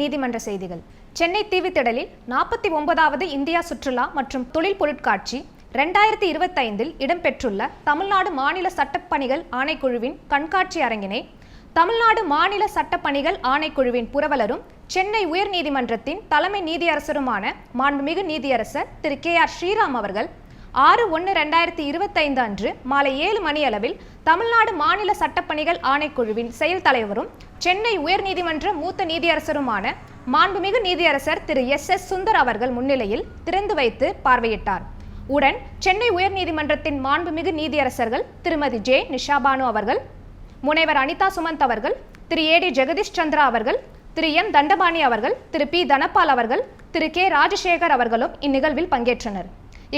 நீதிமன்ற செய்திகள். சென்னை தீவுத்திடலில் 49வது இந்தியா சுற்றுலா மற்றும் தொழில் பொருட்காட்சி 2025இல் இடம்பெற்றுள்ள தமிழ்நாடு மாநில சட்டப்பணிகள் ஆணைக்குழுவின் கண்காட்சி அரங்கினை தமிழ்நாடு மாநில சட்டப்பணிகள் ஆணைக்குழுவின் புரவலரும் சென்னை உயர்நீதிமன்றத்தின் தலைமை நீதியரசருமான மாண்புமிகு நீதியரசர் திரு K.R. ஸ்ரீராம் அவர்கள் 6/1/2025 அன்று மாலை 7 மணியளவில் தமிழ்நாடு மாநில சட்டப்பணிகள் ஆணைக்குழுவின் செயல் தலைவரும் சென்னை உயர்நீதிமன்ற மூத்த நீதியரசருமான மாண்புமிகு நீதியரசர் திரு S.S. சுந்தர் அவர்கள் முன்னிலையில் திறந்து வைத்து பார்வையிட்டார். உடன் சென்னை உயர்நீதிமன்றத்தின் மாண்புமிகு நீதியரசர்கள் திருமதி J. நிஷாபானு அவர்கள், முனைவர் அனிதா சுமந்த் அவர்கள், திரு A.D. ஜெகதீஷ் சந்திரா அவர்கள், திரு M. தண்டபாணி அவர்கள், திரு P. தனபால் அவர்கள், திரு K. ராஜசேகர் அவர்களும் இந்நிகழ்வில் பங்கேற்றனர்.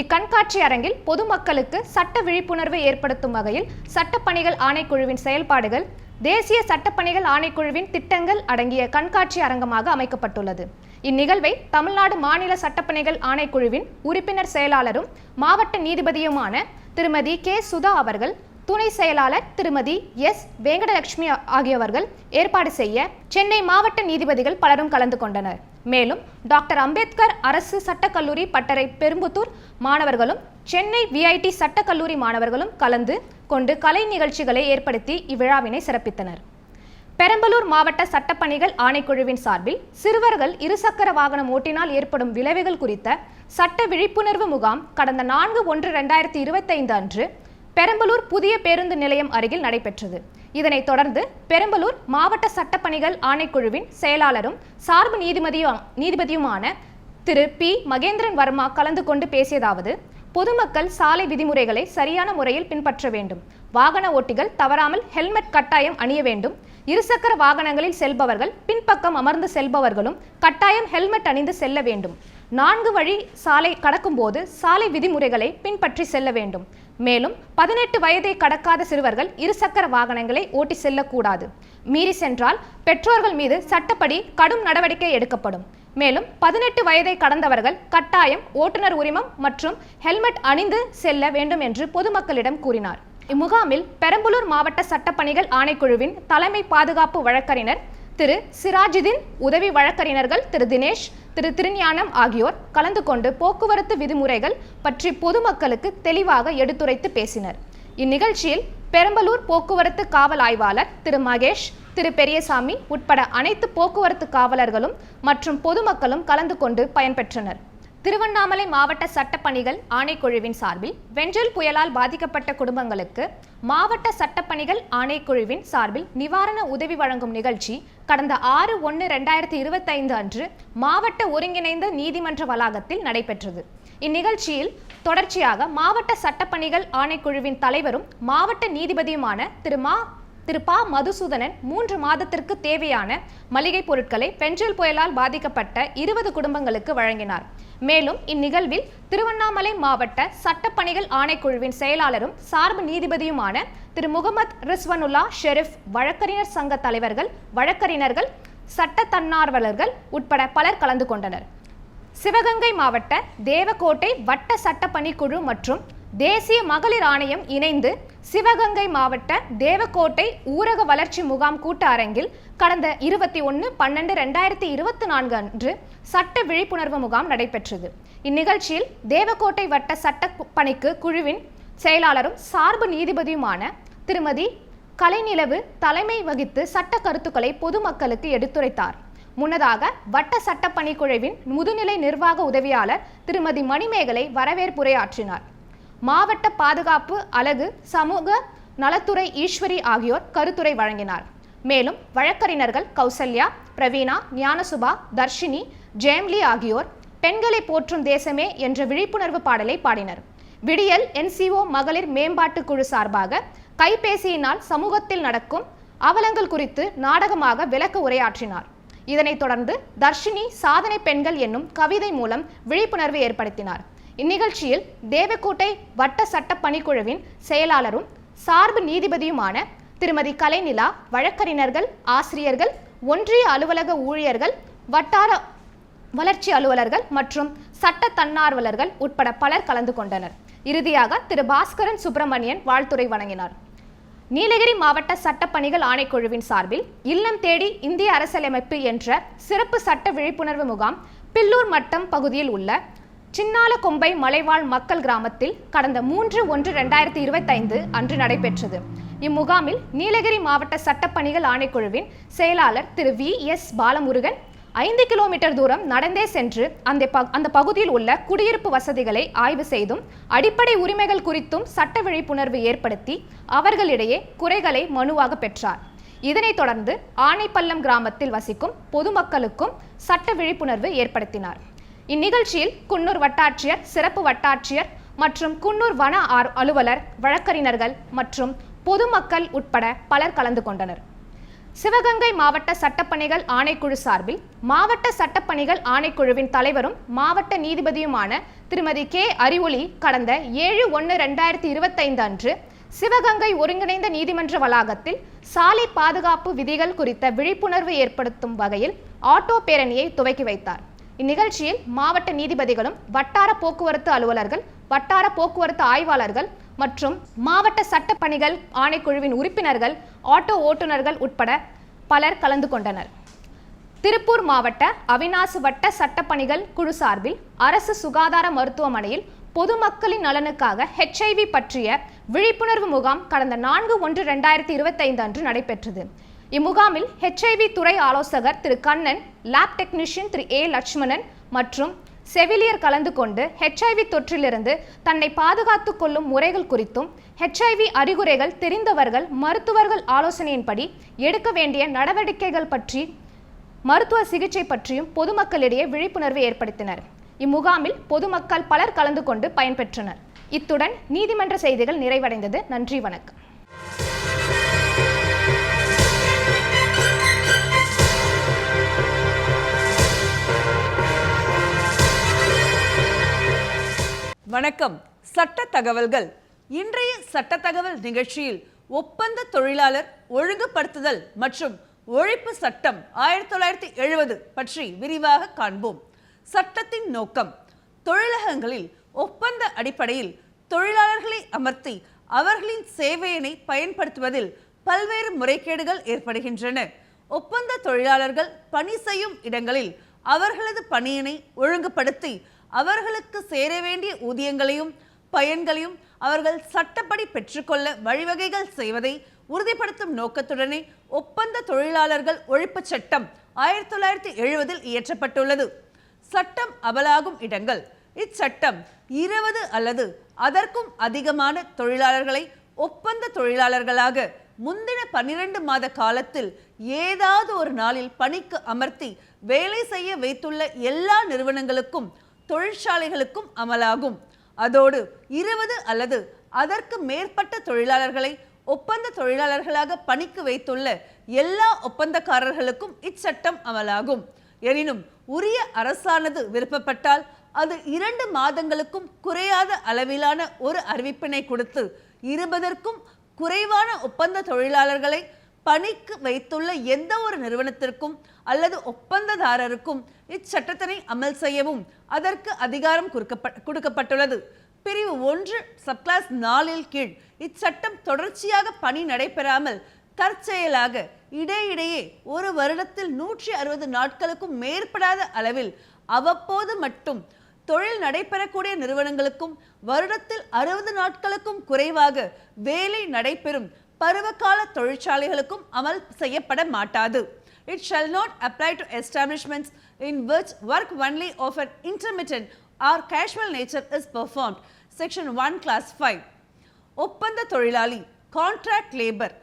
இக்கண்காட்சி அரங்கில் பொதுமக்களுக்கு சட்ட விழிப்புணர்வு ஏற்படுத்தும் வகையில் சட்டப்பணிகள் ஆணைக்குழுவின் செயல்பாடுகள், தேசிய சட்டப்பணிகள் ஆணைக்குழுவின் திட்டங்கள் அடங்கிய கண்காட்சி அரங்கமாக அமைக்கப்பட்டுள்ளது. இந்நிகழ்வை தமிழ்நாடு மாநில சட்டப்பணிகள் ஆணைக்குழுவின் உறுப்பினர் செயலாளரும் மாவட்ட நீதிபதியுமான திருமதி K. சுதா அவர்கள், துணை செயலாளர் திருமதி S. வெங்கடலட்சுமி ஆகியவர்கள் ஏற்பாடு செய்ய சென்னை மாவட்ட நீதிபதிகள் பலரும் கலந்து கொண்டனர். மேலும் டாக்டர் அம்பேத்கர் அரசு சட்டக்கல்லூரி பட்டறை பெரும்புத்தூர் மாணவர்களும் சென்னை VIT சட்டக்கல்லூரி மாணவர்களும் கலந்து கொண்டு கலை நிகழ்ச்சிகளை ஏற்படுத்தி இவ்விழாவினை சிறப்பித்தனர். பெரம்பலூர் மாவட்ட சட்டப்பணிகள் ஆணைக்குழுவின் சார்பில் சிறுவர்கள் இருசக்கர வாகனம் ஓட்டினால் ஏற்படும் விளைவுகள் குறித்த சட்ட விழிப்புணர்வு முகாம் கடந்த 4/1/2025 அன்று பெரம்பலூர் புதிய பேருந்து நிலையம் அருகில் நடைபெற்றது. இதனைத் தொடர்ந்து பெரம்பலூர் மாவட்ட சட்டப்பணிகள் ஆணைக்குழுவின் செயலாளரும் சார்பு நீதிபதியுமான திரு P. மகேந்திரன் வர்மா கலந்து கொண்டு பேசியதாவது: பொதுமக்கள் சாலை விதிமுறைகளை சரியான முறையில் பின்பற்ற வேண்டும். வாகன ஓட்டிகள் தவறாமல் ஹெல்மெட் கட்டாயம் அணிய வேண்டும். இருசக்கர வாகனங்களில் செல்பவர்கள் பின்பக்கம் அமர்ந்து செல்பவர்களும் கட்டாயம் ஹெல்மெட் அணிந்து செல்ல வேண்டும். 4 வழி சாலை கடக்கும் போது சாலை விதிமுறைகளை பின்பற்றி செல்ல வேண்டும். மேலும் 18 வயதை கடக்காத சிறுவர்கள் இருசக்கர வாகனங்களை ஓட்டி செல்லக்கூடாது. மீறி சென்றால் பெற்றோர்கள் மீது சட்டப்படி கடும் நடவடிக்கை எடுக்கப்படும். மேலும் 18 வயதை கடந்தவர்கள் கட்டாயம் ஓட்டுநர் உரிமம் மற்றும் ஹெல்மெட் அணிந்து செல்ல வேண்டும் என்று பொதுமக்களிடம் கூறினார். இம்முகாமில் பெரம்பலூர் மாவட்ட சட்டப்பணிகள் ஆணைக்குழுவின் தலைமை பாதுகாப்பு வழக்கறிஞர் திரு சிராஜுதீன், உதவி வழக்கறிஞர்கள் திரு தினேஷ், திரு திருஞானம் ஆகியோர் கலந்து கொண்டு போக்குவரத்து விதிமுறைகள் பற்றி பொதுமக்களுக்கு தெளிவாக எடுத்துரைத்து பேசினர். இந்நிகழ்ச்சியில் பெரம்பலூர் போக்குவரத்து காவல் ஆய்வாளர் திரு மகேஷ், திரு பெரியசாமி உட்பட அனைத்து போக்குவரத்து காவலர்களும் மற்றும் பொதுமக்களும் கலந்து கொண்டு பயன்பெற்றனர். திருவண்ணாமலை மாவட்ட சட்டப்பணிகள் ஆணைக்குழுவின் சார்பில் வெஞ்சல் புயலால் பாதிக்கப்பட்ட குடும்பங்களுக்கு மாவட்ட சட்டப்பணிகள் ஆணைக்குழுவின் சார்பில் நிவாரண உதவி வழங்கும் நிகழ்ச்சி கடந்த 6/1/2025 அன்று மாவட்ட ஒருங்கிணைந்த நீதிமன்ற வளாகத்தில் நடைபெற்றது. இந்நிகழ்ச்சியில் தொடர்ச்சியாக மாவட்ட சட்டப்பணிகள் ஆணைக்குழுவின் தலைவரும் மாவட்ட நீதிபதியுமான திரு ப. மதுசூதனன் 3 மாதத்திற்கு தேவையான மளிகை பொருட்களை வெஞ்சல் புயலால் பாதிக்கப்பட்ட 20 குடும்பங்களுக்கு வழங்கினார். மேலும் இந்நிகழ்வில் திருவண்ணாமலை மாவட்ட சட்டப்பணிகள் ஆணைக்குழுவின் செயலாளரும் சார்பு நீதிபதியுமான திரு முகமது ரிஸ்வனுல்லா ஷெரீப், வழக்கறிஞர் சங்க தலைவர்கள், வழக்கறிஞர்கள், சட்ட தன்னார்வலர்கள் உட்பட பலர் கலந்து கொண்டனர். சிவகங்கை மாவட்ட தேவக்கோட்டை வட்ட சட்டப்பணிக்குழு மற்றும் தேசிய மகளிர் ஆணையம் இணைந்து சிவகங்கை மாவட்ட தேவக்கோட்டை ஊரக வளர்ச்சி முகாம் கூட்ட அரங்கில் கடந்த 21/12/2024 அன்று சட்ட விழிப்புணர்வு முகாம் நடைபெற்றது. இந்நிகழ்ச்சியில் தேவக்கோட்டை வட்ட சட்டப்பணிக்கு குழுவின் செயலாளரும் சார்பு நீதிபதியுமான திருமதி கலைநிலவு தலைமை வகித்து சட்ட கருத்துக்களை பொதுமக்களுக்கு எடுத்துரைத்தார். முன்னதாக வட்ட சட்டப்பணிக்குழுவின் முதுநிலை நிர்வாக உதவியாளர் திருமதி மணிமேகலை வரவேற்புரையாற்றினார். மாவட்ட பாதுகாப்பு அலகு சமூக நலத்துறை ஈஸ்வரி ஆகியோர் கருத்துரை வழங்கினார். மேலும் வழக்கறிஞர்கள் கௌசல்யா, பிரவீனா, ஞானசுபா, தர்ஷினி, ஜெயம்லி ஆகியோர் பெண்களை போற்றும் தேசமே என்ற விழிப்புணர்வு பாடலை பாடினர். விடியல் NCO மகளிர் மேம்பாட்டு குழு சார்பாக கைபேசியினால் சமூகத்தில் நடக்கும் அவலங்கள் குறித்து நாடகமாக விளக்க உரையாற்றினார். இதனைத் தொடர்ந்து தர்ஷினி சாதனை பெண்கள் என்னும் கவிதை மூலம் விழிப்புணர்வு ஏற்படுத்தினார். இந்நிகழ்ச்சியில் தேவக்கோட்டை வட்ட சட்ட பணிக்குழுவின் செயலாளரும் சார்பு நீதிபதியுமான திருமதி கலைநிலா, வழக்கறிஞர்கள், ஆசிரியர்கள், ஒன்றிய அலுவலக ஊழியர்கள், வட்டார வளர்ச்சி அலுவலர்கள் மற்றும் சட்ட தன்னார்வலர்கள் உட்பட பலர் கலந்து கொண்டனர். இறுதியாக திரு பாஸ்கரன் சுப்பிரமணியன் வாழ்த்துரை வழங்கினார். நீலகிரி மாவட்ட சட்டப்பணிகள் ஆணைக்குழுவின் சார்பில் இல்லம் தேடி இந்திய அரசியலமைப்பு என்ற சிறப்பு சட்ட விழிப்புணர்வு முகாம் பில்லூர் மட்டம் பகுதியில் உள்ள சின்னாலக்கொம்பை மலைவாழ் மக்கள் கிராமத்தில் கடந்த 3/1/2025 அன்று நடைபெற்றது. இம்முகாமில் நீலகிரி மாவட்ட சட்டப்பணிகள் ஆணைக்குழுவின் செயலாளர் திரு V.S. பாலமுருகன் 5 கிலோமீட்டர் தூரம் நடந்தே சென்று அந்த பகுதியில் உள்ள குடியிருப்பு வசதிகளை ஆய்வு செய்தும் அடிப்படை உரிமைகள் குறித்தும் சட்ட விழிப்புணர்வு ஏற்படுத்தி அவர்களிடையே குறைகளை மனுவாக பெற்றார். இதனைத் தொடர்ந்து ஆனைப்பள்ளம் கிராமத்தில் வசிக்கும் பொதுமக்களுக்கும் சட்ட விழிப்புணர்வு ஏற்படுத்தினார். இந்நிகழ்ச்சியில் குன்னூர் வட்டாட்சியர், சிறப்பு வட்டாட்சியர் மற்றும் குன்னூர் வன அலுவலர், வழக்கறிஞர்கள் மற்றும் பொதுமக்கள் உட்பட பலர் கலந்து கொண்டனர். சிவகங்கை மாவட்ட சட்டப்பணிகள் ஆணைக்குழு சார்பில் மாவட்ட சட்டப்பணிகள் ஆணைக்குழுவின் தலைவரும் மாவட்ட நீதிபதியுமான திருமதி K. அறிவொளி கடந்த 7/1/2025 அன்று சிவகங்கை ஒருங்கிணைந்த நீதிமன்ற வளாகத்தில் சாலை பாதுகாப்பு விதிகள் குறித்த விழிப்புணர்வு ஏற்படுத்தும் வகையில் ஆட்டோ பேரணியை துவக்கி வைத்தார். இந்நிகழ்ச்சியில் மாவட்ட நீதிபதிகளும், வட்டார போக்குவரத்து அலுவலர்கள், வட்டார போக்குவரத்து ஆய்வாளர்கள் மற்றும் மாவட்ட சட்டப்பணிகள் ஆணைக்குழுவின் உறுப்பினர்கள், ஆட்டோ ஓட்டுநர்கள் உட்பட பலர் கலந்து கொண்டனர். திருப்பூர் மாவட்ட அவிநாசி வட்ட சட்டப்பணிகள் குழு சார்பில் அரசு சுகாதார மருத்துவமனையில் பொதுமக்களின் நலனுக்காக HIV பற்றிய விழிப்புணர்வு முகாம் கடந்த 4/1/2025 அன்று நடைபெற்றது. இம்முகாமில் HIV துறை ஆலோசகர் Thiru Kannan, lab technician Thiru A. Lakshmanan மற்றும் செவிலியர் கலந்து கொண்டு HIV தொற்றிலிருந்து தன்னை பாதுகாத்துக் கொள்ளும் முறைகள் குறித்தும், HIV அறிகுறிகள் தெரிந்தவர்கள் மருத்துவர்கள் ஆலோசனையின்படி எடுக்க வேண்டிய நடவடிக்கைகள் பற்றி, மருத்துவ சிகிச்சை பற்றியும் பொதுமக்களிடையே விழிப்புணர்வு ஏற்படுத்தினர். இம்முகாமில் பொதுமக்கள் பலர் கலந்து கொண்டு பயன்பெற்றனர். இத்துடன் நீதிமன்ற செய்திகள் நிறைவடைந்தது. நன்றி, வணக்கம். வணக்கம். சட்ட தகவல்கள். இன்றைய சட்ட தகவல் நிகழ்ச்சியில் ஒப்பந்த தொழிலாளர் ஒழுங்குபடுத்துதல் மற்றும் ஒழிப்பு சட்டம் 1970 பற்றி விரிவாக காண்போம். சட்டத்தின் நோக்கம்: தொழிலகங்களில் ஒப்பந்த அடிப்படையில் தொழிலாளர்களை அமர்த்தி அவர்களின் சேவையினை பயன்படுத்துவதில் பல்வேறு முறைகேடுகள் ஏற்படுகின்றன. ஒப்பந்த தொழிலாளர்கள் பணி செய்யும் இடங்களில் அவர்களது பணியினை ஒழுங்குபடுத்தி அவர்களுக்கு சேர வேண்டிய ஊதியங்களையும் பயன்களையும் அவர்கள் சட்டப்படி பெற்றுக்கொள்ள வழிவகைகள் செய்வதை உறுதிப்படுத்தும் நோக்கத்துடனே ஒப்பந்த தொழிலாளர்கள் ஒழிப்பு சட்டம் 1970 இயற்றப்பட்டுள்ளது. சட்டம் அமலாகும் இடங்கள்: இச்சட்டம் 20 அல்லது அதற்கும் அதிகமான தொழிலாளர்களை ஒப்பந்த தொழிலாளர்களாக முந்தின 12 மாத காலத்தில் ஏதாவது ஒரு நாளில் பணிக்கு அமர்த்தி வேலை செய்ய வைத்துள்ள எல்லா நிறுவனங்களுக்கும் தொழிற்சாலைகளுக்கும் அமலாகும். அதோடு 20 அல்லது அதற்கு மேற்பட்ட தொழிலாளர்களை ஒப்பந்த தொழிலாளர்களாக பணிக்கு வைத்துள்ள எல்லா ஒப்பந்தக்காரர்களுக்கும் இச்சட்டம் அமலாகும். எனினும் உரிய அரசானது விருப்பப்பட்டால் அது 2 மாதங்களுக்கும் குறையாத அளவிலான ஒரு அறிவிப்பினை கொடுத்து 20க்கும் குறைவான ஒப்பந்த தொழிலாளர்களை பணிக்கு வைத்துள்ள எந்த ஒரு நிறுவனத்திற்கும் அல்லது ஒப்பந்ததாரருக்கும் இச்சட்டத்தினை அமல் செய்யவும் அதற்கு அதிகாரம் கொடுக்கப்பட்டுள்ளது. பிரிவு 1 சப்கிளாஸ் 4 கீழ் இச்சட்டம் தொடர்ச்சியாக பணி நடைபெறாமல் தற்செயலாக இடையிடையே ஒரு வருடத்தில் 160 நாட்களுக்கும் மேற்படாத அளவில் அவ்வப்போது மட்டும் தொழில் நடைபெறக்கூடிய நிறுவனங்களுக்கும் வருடத்தில் 60 நாட்களுக்கும் குறைவாக வேலை நடைபெறும் பருவகால தொழிற்சாலைகளுக்கும் அமல் செய்யப்பட மாட்டாது. It shall not apply to establishments in which work only of an intermittent or casual nature is performed. Section 1 Class 5. ஒப்பந்த தொழிலாளி கான்ட்ராக்ட் லேபர்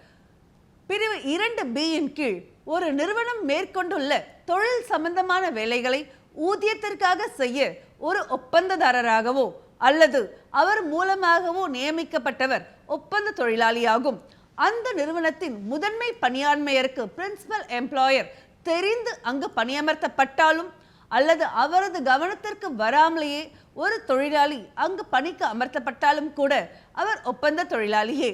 பிரிவு 2B இன் கீழ் ஒரு நிறுவனம் மேற்கொண்டுள்ள தொழில் சம்பந்தமான வேலைகளை ஊதியத்திற்காக செய்ய ஒரு ஒப்பந்ததாரராகவோ அல்லது அவர் மூலமாகவோ நியமிக்கப்பட்டவர் ஒப்பந்த தொழிலாளியாகும். அந்த நிறுவனத்தின் முதன்மை பணியாண்மையருக்கு பிரின்சிபல் எம்ப்ளாயர் தெரிந்து அங்கு பணியமர்த்தப்பட்டாலும் அல்லது அவரது கவனத்திற்கு வராமலேயே ஒரு தொழிலாளி அங்கு பணிக்கு அமர்த்தப்பட்டாலும் கூட அவர் ஒப்பந்த தொழிலாளியே.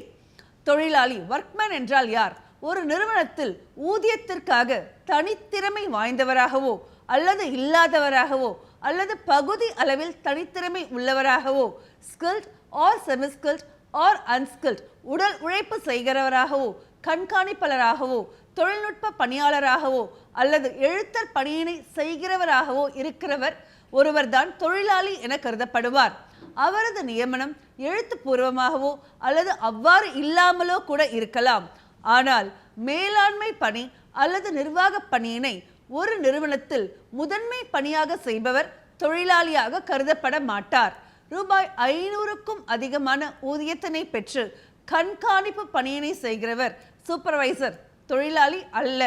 தொழிலாளி ஒர்க்மேன் என்றால் யார்? ஒரு நிறுவனத்தில் ஊதியத்திற்காக தனித்திறமை வாய்ந்தவராகவோ அல்லது இல்லாதவராகவோ அல்லது பகுதி அளவில் தனித்திறமை உள்ளவராகவோ, skilled or semi skilled or unskilled உடல் உழைப்பு செய்கிறவராகவோ கண்காணிப்பாளராகவோ தொழில்நுட்ப பணியாளராகவோ அல்லது எழுத்தர் பணியினை செய்கிறவராகவோ இருக்கிறவர் ஒருவர்தான் தொழிலாளி என கருதப்படுவார். அவரது நியமனம் எழுத்துப்பூர்வமாகவோ அல்லது அவ்வாறு இல்லாமலோ கூட இருக்கலாம். ஆனால் மேலாண்மை பணி அல்லது நிர்வாக பணியினை ஒரு நிறுவனத்தில் முதன்மை பணியாக செய்பவர் தொழிலாளியாக கருதப்பட மாட்டார். ரூபாய் 500க்கும் அதிகமான ஊதியத்தினை பெற்று கண்காணிப்பு பணியினை செய்கிறவர் சூப்பர்வைசர் தொழிலாளி அல்ல.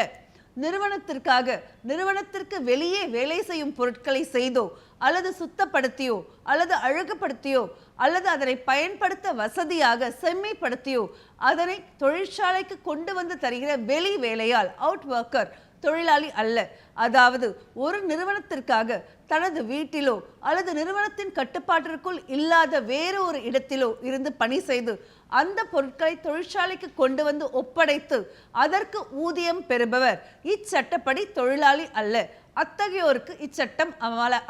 நிறுவனத்திற்கு வெளியே வேலை செய்யும் பொருட்களை செய்தோ அல்லது சுத்தப்படுத்தியோ அல்லது அழகுபடுத்தியோ அல்லது அதனை பயன்படுத்த வசதியாக செம்மைப்படுத்தியோ அதனை தொழிற்சாலைக்கு கொண்டு வந்து தருகிற வெளி வேலையால் அவுட் ஒர்க்கர் தொழிலாளி அல்ல. அதாவது ஒரு நிறுவனத்திற்காக தனது வீட்டிலோ அல்லது நிறுவனத்தின் கட்டுப்பாட்டிற்குள் இல்லாத வேறு ஒரு இடத்திலோ இருந்து பணி செய்து அந்த பொருட்களை தொழிற்சாலைக்கு கொண்டு வந்து ஒப்படைத்து அதற்கு ஊதியம் பெறுபவர் இச்சட்டப்படி தொழிலாளி அல்ல. அத்தகையோருக்கு இச்சட்டம்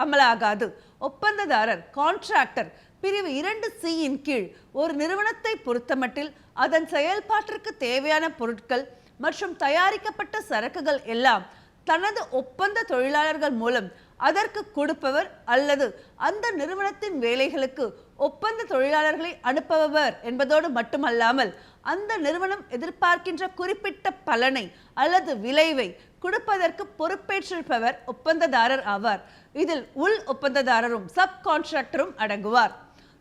அமலாகாது. ஒப்பந்ததாரர் கான்ட்ராக்டர் பிரிவு 2C கீழ் ஒரு நிறுவனத்தை பொறுத்தமட்டில் அதன் செயல்பாட்டிற்கு தேவையான பொருட்கள் மற்றும் தயாரிக்கப்பட்ட சரக்குகள் எல்லாம் தனது ஒப்பந்த தொழிலாளர்கள் மூலம் அதற்கு கொடுப்பவர் அல்லது அந்த நிறுவனத்தின் வேலைகளுக்கு ஒப்பந்த தொழிலாளர்களை அனுப்புபவர் என்பதோடு மட்டுமல்லாமல் அந்த நிறுவனம் எதிர்பார்க்கின்ற குறிப்பிட்ட பலனை அல்லது விளைவை கொடுப்பதற்கு பொறுப்பேற்றிருப்பவர் ஒப்பந்ததாரர் ஆவார். இதில் உள் ஒப்பந்ததாரரும் சப் கான்ட்ராக்டரும் அடங்குவார்.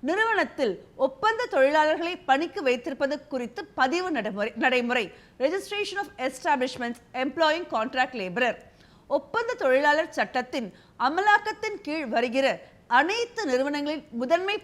நிறுவனத்தில் ஒப்பந்த தொழிலாளர்களை பணிக்கு வைத்திருப்பது குறித்து பதிவு நடைமுறை registration of establishments employing contract labourer. ஒப்பந்த தொழிலாளர் சட்டத்தின் அமலாக்கத்தின் கீழ் வருகிற அனைத்து நிறுவனங்களின் முதன்மை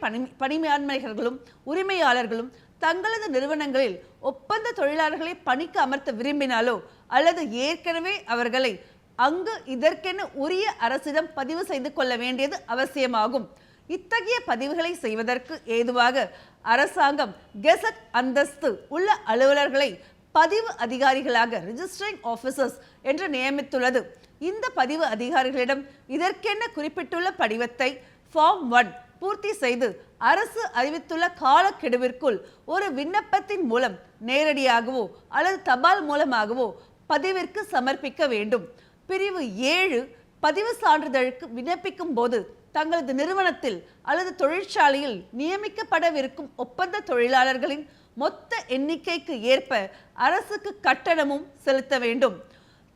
பணியாளர்களும் உரிமையாளர்களும் தங்களது நிறுவனங்களில் ஒப்பந்த தொழிலாளர்களை பணிக்கு அமர்த்த விரும்பினாலோ அல்லது ஏற்கனவே அவர்களை அங்கு இதற்கென உரிய அரசிடம் பதிவு செய்து கொள்ள வேண்டியது அவசியமாகும். இத்தகைய பதிவுகளை செய்வதற்கு ஏதுவாக அரசாங்கம் கெசட் அந்தஸ்து உள்ள அலுவலர்களை பதிவு அதிகாரிகளாக ரிஜிஸ்டரிங் ஆஃபீஸர்ஸ் என்று நியமித்துள்ளது. இந்த பதிவு அதிகாரிகளிடம் இதற்கென குறிப்பிட்டுள்ள படிவத்தை ஃபார்ம் 1 பூர்த்தி செய்து அரசு அறிவித்துள்ள காலக்கெடுவிற்குள் ஒரு விண்ணப்பத்தின் மூலம் நேரடியாகவோ அல்லது தபால் மூலமாகவோ பதிவிற்கு சமர்ப்பிக்க வேண்டும். பிரிவு 7 பதிவு சான்றிதழுக்கு விண்ணப்பிக்கும் போது தங்களது நிறுவனத்தில் அல்லது தொழிற்சாலையில் நியமிக்கப்படவிருக்கும் ஒப்பந்த தொழிலாளர்களின் மொத்த எண்ணிக்கைக்கு ஏற்ப அரசுக்கு கட்டணமும் செலுத்த வேண்டும்.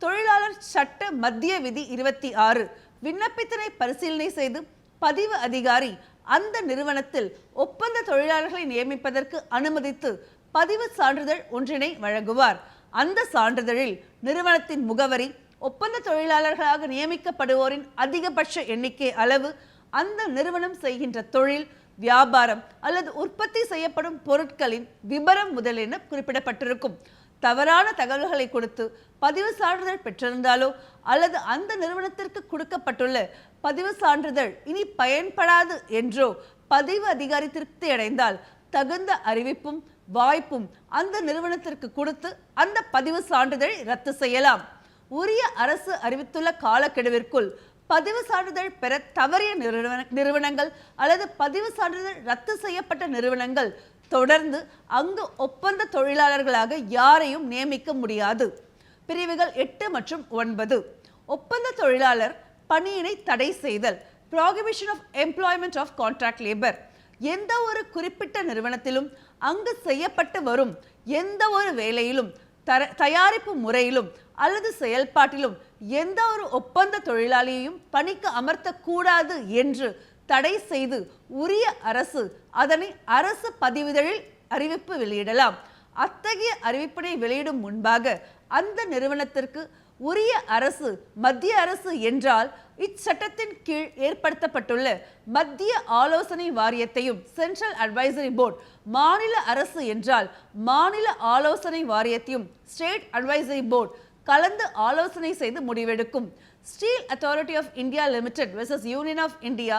தொழிலாளர் சட்ட மத்திய விதி 26 விண்ணப்பத்தினை பரிசீலனை செய்து பதிவு அதிகாரி அந்த நிறுவனத்தில் ஒப்பந்த தொழிலாளர்களை நியமிப்பதற்கு அனுமதித்து பதிவு சான்றிதழ் ஒன்றினை வழங்குவார். அந்த சான்றிதழில் நிறுவனத்தின் முகவரி, ஒப்பந்த தொழிலாளர்களாக நியமிக்கப்படுவோரின் அதிகபட்ச எண்ணிக்கை அளவு, அந்த நிறுவனம் செய்கின்ற தொழில், வியாபாரம் அல்லது உற்பத்தி செய்யப்படும் பொருட்களின் விபரம் முதலென குறிப்பிடப்பட்டிருக்கும். தவறான தகவல்களை கொடுத்து பதிவு சான்றிதழ் பெற்றிருந்தாலோ அல்லது அந்த நிறுவனத்திற்கு கொடுக்கப்பட்டுள்ள பதிவு சான்றிதழ் இனி பயன்படாது என்றோ பதிவு அதிகாரி திருப்தி அடைந்தால் தகுந்த அறிவிப்பும் வாய்ப்பும் அந்த நிறுவனத்திற்கு கொடுத்து அந்த பதிவு சான்றிதழை ரத்து செய்யலாம். உரிய அரசு அறிவித்துள்ள காலக்கெடுவிற்குள் பதிவு சான்றிதழ் பெற தவறிய நிறுவனங்கள் அல்லது பதிவு சான்றிதழ் ரத்து செய்யப்பட்ட நிறுவனங்கள் தொடர்ந்து அங்கு ஒப்பந்த தொழிலாளர்களாக யாரையும் நியமிக்க முடியாது. பிரிவுகள் 8 மற்றும் 9 ஒப்பந்த தொழிலாளர் பணியினை தடை செய்தல், prohibition of employment of contract labour. எந்த ஒரு குறிப்பிட்ட நிறுவனத்திலும் அங்கு செய்யப்பட்டு வரும் எந்த ஒரு வேலையிலும் தயாரிப்பு முறையிலும் அல்லது செயல்பாட்டிலும் எந்த ஒரு ஒப்பந்த தொழிலாளியையும் பணிக்கு அமர்த்தக்கூடாது என்று தடை செய்து உரிய அரசு அதனை அரசு பதிவிதழில் அறிவிப்பு வெளியிடலாம். அத்தகைய அறிவிப்பினை வெளியிடும் முன்பாக அந்த நிறுவனத்திற்கு உரிய அரசு மத்திய அரசு என்றால் இச்சட்டத்தின் கீழ் ஏற்படுத்தப்பட்டுள்ள மத்திய ஆலோசனை வாரியத்தையும் சென்ட்ரல் அட்வைசரி போர்டு, மாநில அரசு என்றால் மாநில ஆலோசனை வாரியத்தையும் ஸ்டேட் அட்வைசரி போர்டு கலந்து ஆலோசனை செய்து முடிவெடுக்கும். Steel Authority of India Limited versus Union of India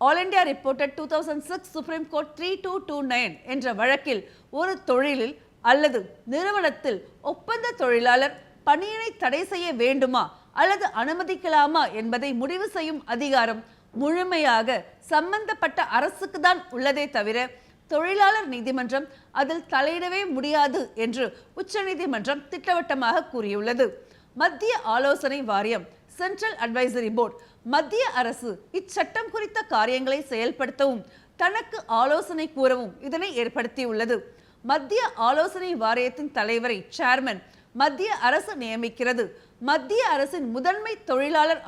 All India Reported 2006 Supreme Court 3229 என்ற வழக்கில் ஒரு தொழிலில் அல்லது நிறுவனத்தில் ஒப்பந்த தொழிலாளர் பணியினை தடை செய்ய வேண்டுமா அல்லது அனுமதிக்கலாமா என்பதை முடிவு செய்யும் அதிகாரம் முழுமையாக சம்பந்தப்பட்ட அரசுக்கு தான் உள்ளதே தவிர தொழிலாளர் நீதிமன்றம் அதில் தலையிடவே முடியாது என்று உச்சநீதிமன்றம் திட்டவட்டமாக கூறியுள்ளது. மத்திய ஆலோசனை வாரியம் சென்ட்ரல் அட்வைசரி போர்டு மத்திய அரசு இச்சட்டம் குறித்த காரியங்களை செயல்படுத்தவும் தனக்கு ஆலோசனை கூறவும் இதனை ஏற்படுத்தியுள்ளது. மத்திய ஆலோசனை வாரியத்தின் தலைவரை சேர்மன் மத்திய அரசு நியமிக்கிறது. மத்திய அரசின் முதன்மை தொழிலாளர்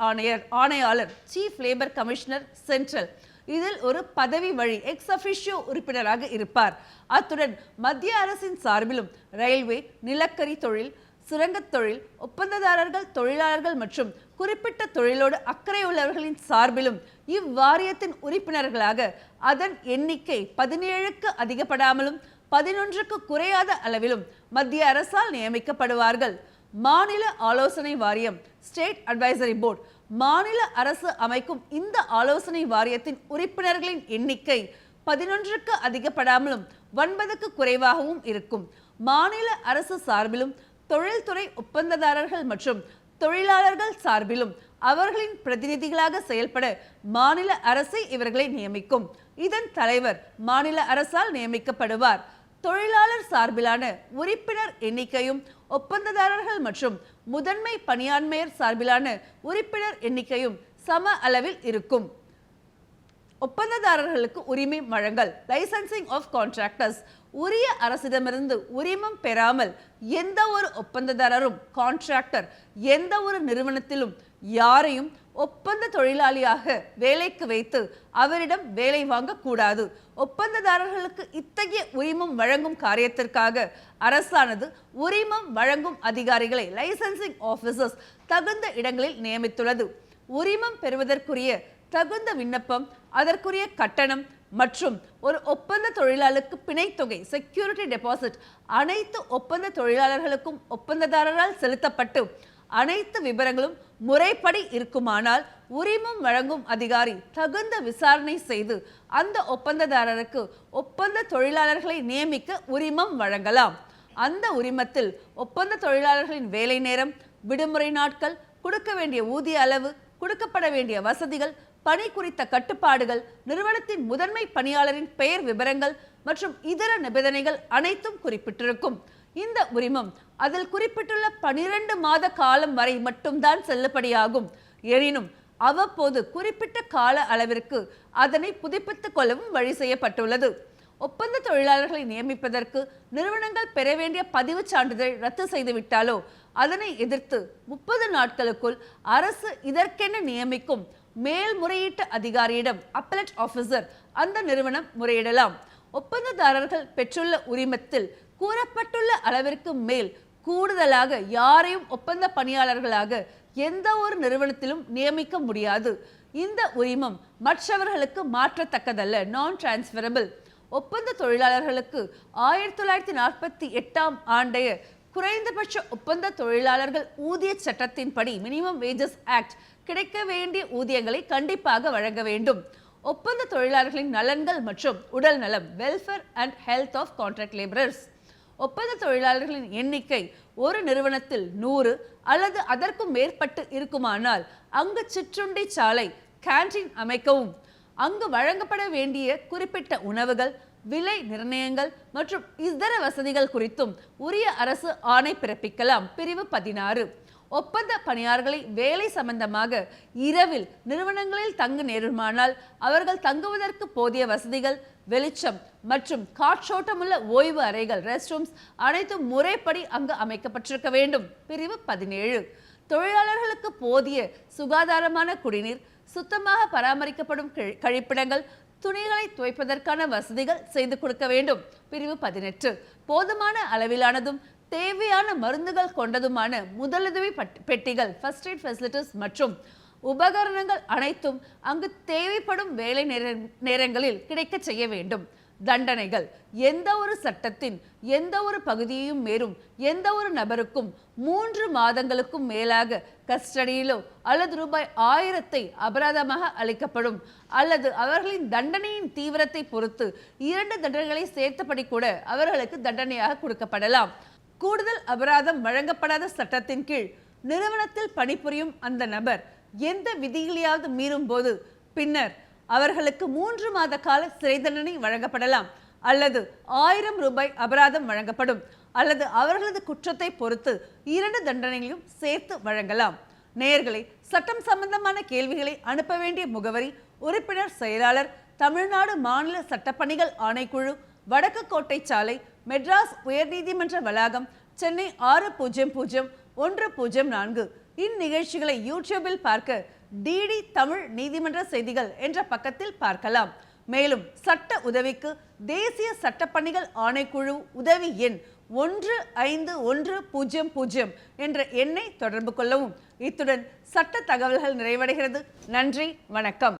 ஆணையாளர் சீஃப் லேபர் கமிஷனர் சென்ட்ரல் இதில் ஒரு பதவி வழி எக்ஸ் அஃபிஷியோ உறுப்பினராக இருப்பார். அத்துடன் மத்திய அரசின் சார்பிலும் ரயில்வே, நிலக்கரி தொழில், சுரங்கத் தொழில், ஒப்பந்ததாரர்கள், தொழிலாளர்கள் மற்றும் குறிப்பிட்ட தொழிலோடு அக்கறையுள்ளவர்களின் சார்பிலும் இவ்வாரியத்தின் உறுப்பினர்களாக அதன் எண்ணிக்கை 17க்கு அதிகப்படாமலும் 11க்கு குறையாத அளவிலும் மத்திய அரசால் நியமிக்கப்படுவார்கள். மாநில ஆலோசனை வாரியம் ஸ்டேட் அட்வைசரி போர்டு மாநில அரசு அமைக்கும் இந்த ஆலோசனை வாரியத்தின் உறுப்பினர்களின் எண்ணிக்கை 11க்கு அதிகப்படாமலும் 9க்கு குறைவாகவும் இருக்கும். மாநில அரசு சார்பிலும் தொழில்துறை ஒப்பந்ததாரர்கள் மற்றும் தொழிலாளர்கள் சார்பிலும் அவர்களின் பிரதிநிதிகளாக செயல்பட மாநில அரசே இவர்களை நியமிக்கும். இதன் தலைவர் மாநில அரசால் நியமிக்கப்படுவார். தொழிலாளர் சார்பிலான உறுப்பினர் எண்ணிக்கையும் ஒப்பந்ததாரர்கள் மற்றும் முதன்மை பணியாண்மையர் சார்பிலான உறுப்பினர் எண்ணிக்கையும் சம அளவில் இருக்கும். ஒப்பந்ததாரர்களுக்கு உரிமை வழங்கல் லைசன்சிங் ஆஃப் கான்ட்ராக்டர்ஸ் உரிய அரசிடமிருந்து உரிமம் பெறாமல் எந்த ஒரு ஒப்பந்ததாரரும் கான்ட்ராக்டர் எந்த ஒரு நிறுவனத்திலும் யாரையும் ஒப்பந்த தொழிலாளியாக வேலைக்கு வைத்து அவரிடம் வேலை வாங்கக்கூடாது. ஒப்பந்ததாரர்களுக்கு இத்தகைய உரிமம் வழங்கும் காரியத்திற்காக அரசானது உரிமம் வழங்கும் அதிகாரிகளை லைசன்சிங் ஆபீசர்ஸ் தகுந்த இடங்களில் நியமித்துள்ளது. உரிமம் பெறுவதற்குரிய தகுந்த விண்ணப்பம், அதற்குரிய கட்டணம் மற்றும் ஒரு ஒப்பந்த தொழிலாளருக்கு பிணைத்தொகை செக்யூரிட்டி டெபாசிட் அனைத்து ஒப்பந்த தொழிலாளர்களுக்கும் ஒப்பந்ததாரரால் செலுத்தப்பட்டு அனைத்து விவரங்களும் முறைப்படி இருக்குமானால் உரிமம் வழங்கும் அதிகாரி தகுந்த விசாரணை செய்து அந்த ஒப்பந்ததாரருக்கு ஒப்பந்த தொழிலாளர்களை நியமிக்க உரிமம் வழங்கலாம். அந்த உரிமத்தில் ஒப்பந்த தொழிலாளர்களின் வேலை நேரம், விடுமுறை நாட்கள், கொடுக்க வேண்டிய ஊதிய அளவு, கொடுக்கப்பட வேண்டிய வசதிகள், பணி குறித்த கட்டுப்பாடுகள், நிறுவனத்தின் முதன்மை பணியாளரின் பெயர் விவரங்கள் மற்றும் இதர நிபந்தனைகள் அனைத்தும் குறிப்பிட்டிருக்கும். இந்த உரிமம் அதில் குறிப்பிட்டுள்ள 12 மாத காலம் வரை மட்டும்தான் செல்லுபடியாகும். எனினும் அவ்வப்போது குறிப்பிட்ட கால அளவிற்கு அதனை புதுப்பித்துக் கொள்ளவும் வழி செய்யப்பட்டுள்ளது. ஒப்பந்த தொழிலாளர்களை நியமிப்பதற்கு நிறுவனங்கள் பெற வேண்டிய பதிவு சான்றிதழை ரத்து செய்துவிட்டாலோ அதனை எதிர்த்து 30 நாட்களுக்குள் அரசு இதற்கென நியமிக்கும் மேல்முறையீட்டு அதிகாரியிடம் அப்பலட் ஆபீசர் அந்த நிறுவனம் முறையிடலாம். ஒப்பந்ததாரர்கள் பெற்றுள்ள உரிமத்தில் கூறப்பட்டுள்ள அளவிற்கு மேல் கூடுதலாக யாரையும் ஒப்பந்த பணியாளர்களாக எந்த ஒரு நிறுவனத்திலும் நியமிக்க முடியாது. இந்த உரிமம் மற்றவர்களுக்கு மாற்றத்தக்கதல்ல, நான் டிரான்ஸ்ஃபரபிள். ஒப்பந்த தொழிலாளர்களுக்கு 1948ஆம் ஆண்டைய குறைந்தபட்ச ஒப்பந்த தொழிலாளர்கள் ஊதிய சட்டத்தின்படி மினிமம் வேஜஸ் ஆக்ட் கிடைக்க வேண்டிய ஊதியங்களை கண்டிப்பாக வழங்க வேண்டும். ஒப்பந்த தொழிலாளர்களின் நலன்கள் மற்றும் உடல் நலம் welfare and health of contract labourers. ஒப்பந்த தொழிலாளர்களின் எண்ணிக்கை ஒரு நிறுவனத்தில் 100 அல்லது அதற்கும் மேற்பட்டு இருக்குமானால் அங்கு சிற்றுண்டி சாலை கேண்டீன் அமைக்கவும், அங்கு வழங்கப்பட வேண்டிய குறிப்பிட்ட உணவுகள், விலை நிர்ணயங்கள் மற்றும் இதர வசதிகள் குறித்தும் உரிய அரசு ஆணை பிறப்பிக்கலாம். பிரிவு 16. ஒப்பந்த பணியாளர்களை வேலை சம்பந்தமாக இரவில் நிறுவனங்களில் தங்க நேருமானால் அவர்கள் தங்குவதற்கு போதிய வசதிகள், வெளிச்சம் மற்றும் காற்றோட்டமுள்ள ஓய்வு அறைகள் ரெஸ்ட் ரூம்ஸ் அனைத்தும் முறைப்படி அங்கு அமைக்கப்பட்டிருக்க வேண்டும். பிரிவு 17. தொழிலாளர்களுக்கு போதிய சுகாதாரமான குடிநீர், சுத்தமாக பராமரிக்கப்படும் கழிப்பிடங்கள், துணிகளை துவைப்பதற்கான வசதிகள் செய்து கொடுக்க வேண்டும். பிரிவு 18. போதுமான அளவிலானதும் தேவையான மருந்துகள் கொண்டதுமான முதலுதவி பெட்டிகள் ஃபர்ஸ்ட் எய்ட் ஃபெசிலிட்டிஸ் மற்றும் உபகரணங்கள் அனைத்தும் அங்கு தேவைப்படும் வேலை நேரங்களில் கிடைக்க செய்ய வேண்டும். தண்டனைகள் எந்த ஒரு சட்டத்தின் எந்த ஒரு பகுதியையும் மீறும் எந்த ஒரு நபருக்கும் 3 மாதங்களுக்கும் மேலாக கஸ்டடியிலோ அல்லது ரூபாய் 1000 அபராதமாக அளிக்கப்படும் அல்லது அவர்களின் தண்டனையின் தீவிரத்தை பொறுத்து 2 தண்டனைகளை சேர்த்தபடி கூட அவர்களுக்கு தண்டனையாக கொடுக்கப்படலாம். கூடுதல் அபராதம் வழங்கப்படாத சட்டத்தின் கீழ் நிறுவனத்தில் பணிபுரியும் அந்த நபர் எந்த விதிகளையாவது மீறும் போது பின்னர் அவர்களுக்கு 3 மாத கால சிறை தண்டனை வழங்கப்படலாம். அல்லது 1000 ரூபாய் அபராதம் வழங்கப்படும் அல்லது அவர்களது குற்றத்தை பொறுத்து 2 தண்டனைகளையும் சேர்த்து வழங்கலாம். நேயர்களே, சட்டம் சம்பந்தமான கேள்விகளை அனுப்ப வேண்டிய முகவரி: உறுப்பினர் செயலாளர், தமிழ்நாடு மாநில சட்டப்பணிகள் ஆணைக்குழு, வடக்கு கோட்டை சாலை, மெட்ராஸ் உயர்நீதிமன்ற வளாகம், சென்னை 600104. இந்நிகழ்ச்சிகளை யூடியூபில் பார்க்க டிடி தமிழ் நீதிமன்ற செய்திகள் என்ற பக்கத்தில் பார்க்கலாம். மேலும் சட்ட உதவிக்கு தேசிய சட்டப்பணிகள் ஆணைக்குழு உதவி எண் 1510 என்ற எண்ணை தொடர்பு கொள்ளவும். இத்துடன் சட்ட தகவல்கள் நிறைவடைகிறது. நன்றி, வணக்கம்.